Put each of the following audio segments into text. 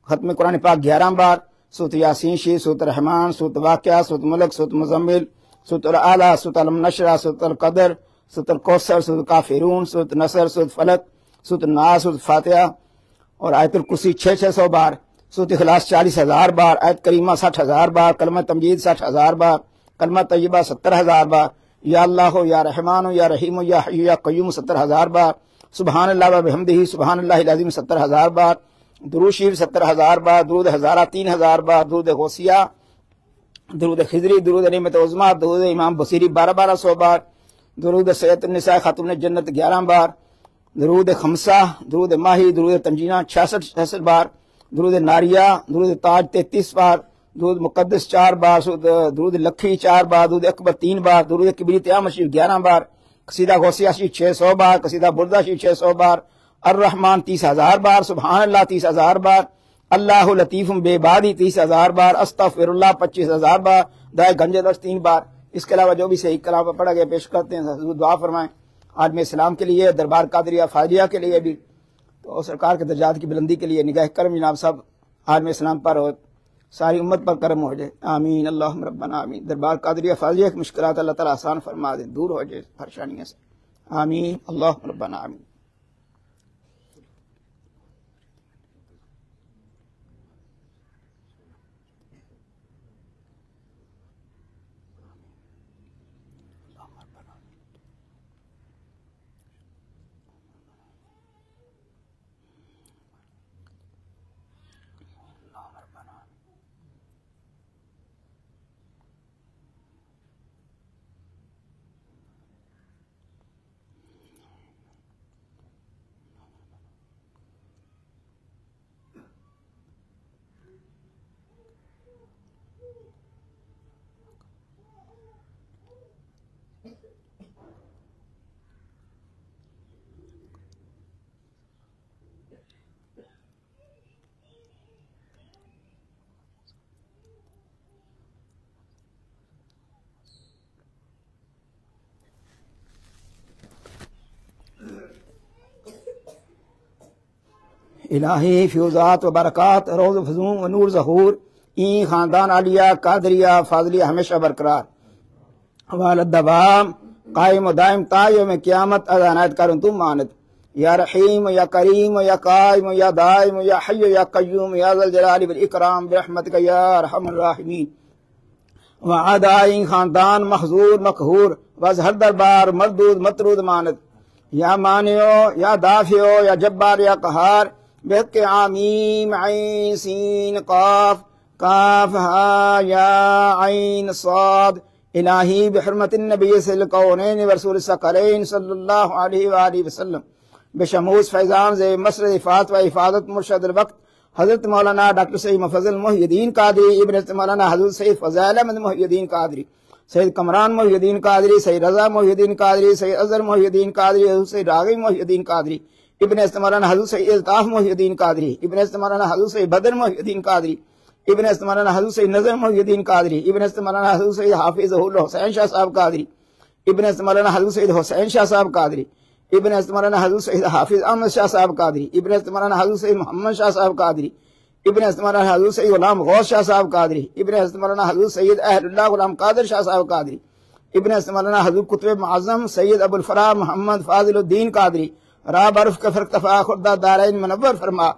ختم قرآن پاک 11 بار، سورۃ یاسین شریف، سورۃ رحمان، سورۃ واقعہ، سورۃ ملک، سورۃ مزمل، سورۃ الاعلیٰ، سورۃ علم نشرہ، سورۃ القدر، سورۃ الکوثر، سورۃ کافرون، سورۃ نصر، سورۃ فلق، سورۃ الناس، سورۃ فاتحہ اور آیت الکرسی 600 بار، سورۃ اخلاص 40,000 بار، آیت کریمہ 60,000 بار، کلمہ تمجید 60,000 بار، کلمہ طیبہ 70,000 بار، یا اللہ ہو یا رحمان ہو یا رحیم ہو یا حی یا قیوم 70,000 بار، سبحان اللہ و بحمدہ سبحان اللہ العظیم 70,000 بار، درود شریف 70,000 بار، درود ہزارہ 3,000 بار، درود غوثیہ، درود خضری، درود نعمت عظمیٰ، درود امام بصیری 1200 بار، درود سید النساء خاتون جنت 11 بار، درود خمسہ، درود ماہی، درود تنجینہ 66 بار، درود ناریہ، درود تاج 33 بار، درود مقدس 4 بار، درود لکھی 4 بار، درود اکبر 3 بار، درود کبریت عام شریف 11 بار، قصیدہ غوثیہ شریف 600 بار، قصیدہ بردہ شریف 600 بار، الرحمن 30,000 بار، سبحان اللہ 30,000 بار، اللہ لطیف بے بادی 30,000 بار، استغفر اللہ 25,000 بار، دعائے گنج دست 3 بار۔ اس کے علاوہ جو بھی صحیح کلام پڑھا گیا پیش کرتے ہیں، حضور دعا فرمائیں عالم اسلام کے لیے، دربار قادریہ فاضلیہ کے لیے بھی، تو سرکار کے درجات کی بلندی کے لیے نگاہ کرم جناب صاحب عالم اسلام پر اور ساری امت پر کرم ہو جائے، آمین اللہم ربنا آمین۔ دربار قادریہ فاضلیہ کی مشکلات اللہ تعالیٰ آسان فرما دے، دور ہو جائے پریشانیوں سے، آمین اللہم ربنا آمین۔ الہی فیوزات و برکات روز فزون و نور ظہور این خاندان عالیہ قادریہ فاضلیہ ہمیشہ برقرار حوالت دوام قائم و دائم تا یوم قیامت از عنایت کرن تم مانت یا رحیم یا کریم یا قائم یا دائم یا حی یا قیوم یا ذا الجلال والاکرام برحمتک یا ارحم الراحمین وعدائیں خاندان محظور مقہور وزہر دربار مردود مطرود مانت یا مانعو یا دافعو یا جبار یا قہار بحق عامیم عین سین قاف کاف ہا یا عین صاد الہی بحرمت النبی صلی القونین ورسول الثقلین صلی اللہ علیہ وآلہ وسلم بشموس فیضان زی مسرد افات و افادت مرشد الوقت حضرت مولانا ڈاکٹر سید مفضل محی الدین قادری ابن مولانا حضرت سید فضائل احمد محی الدین قادری سید کمران محی الدین قادری سید رضا محی الدین قادری سید اظہر محی الدین قادری حضرت سید راغب محی الدین قادری ابن مولانا حضرت سید الطاف محی الدین قادری ابن مولانا حضرت سید بدر محی الدین قادری ابن مولانا حضرت سید نظر محی الدین قادری ابن مولانا حضرت سید حافظ حسین شاہ صاحب قادری ابن مولانا حضرت سید حسین شاہ صاحب قادری ابن مولانا حضرت سید حافظ احمد شاہ صاحب قادری ابن مولانا حضرت سید محمد شاہ صاحب قادری ابن مولانا حضرت سید غلام غوث شاہ صاحب قادری ابن مولانا حضرت سید اہل اللہ غلام قادر شاہ صاحب قادری ابن مولانا حضرت قطب معظم سید ابو الفرا محمد فاضل الدین قادری را برف کا فرق تفا خردہ دارین منور فرما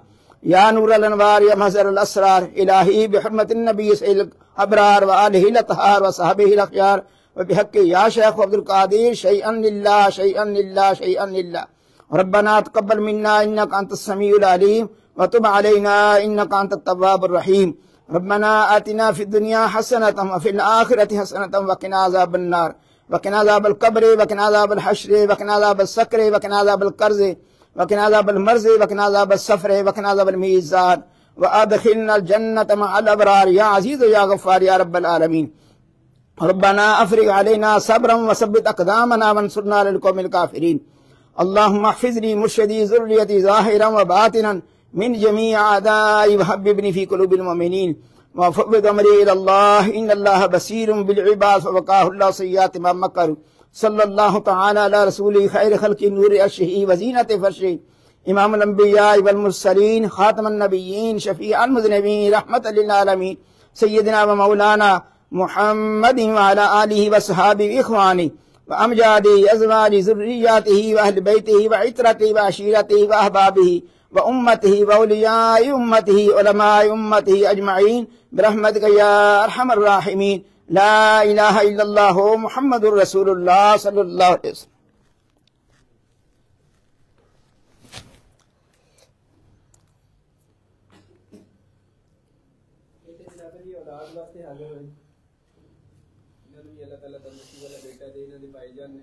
یا نور الانوار یا مظہر الاسرار الہی بحرمت النبی سید الابرار و آلہ الاطہار و صحابہ الاخیار و بحق یا شیخ عبد القادر شیئا للہ شیئا للہ شیئا للہ ربنا تقبل منا انک انت السمیع العلیم وتب علینا انک انت التواب الرحیم ربنا آتنا فی الدنیا حسنة وفی الآخرة حسنة وقنا عذاب النار وقنا عذاب القبر وقنا عذاب الحشر وقنا عذاب السکر وقنا عذاب القرض وقنا عذاب المرض وقنا عذاب السفر وقنا عذاب المیزان وادخلنا الجنة مع الابرار یا عزیز یا غفار یا رب العالمین ربنا افرغ علينا صبرا وثبت اقدامنا وانصرنا على القوم الكافرين اللهم احفظ لي مرشدي ذريتي ظاهرا وباطنا من جميع اعدائي وحببني في قلوب المؤمنين وفوض امري الى الله ان الله بصير بالعباد فوقاه الله سيئات ما مكروا صلى الله تعالى على رسوله خير خلق نور عرشه وزينة فرشه امام الانبیاء والمرسلین خاتم النبیین شفیع المذنبین رحمت للعالمین سیدنا و مولانا محمد وعلى آلہ وصحابہ اخوانی وامجادہ ازواج ذریاتہ واہل بیتہ وعترتہ وعشیرتہ واحبابہ وامتہ واولیاء امتہ علماء امتہ اجمعین برحمتک یا ارحم الراحمین لا الہ الا اللہ محمد رسول اللہ صلی اللہ علیہ وسلم. اللہ تعالیٰ تندرستی والا بیٹا دے، انہوں نے بھائی جان نے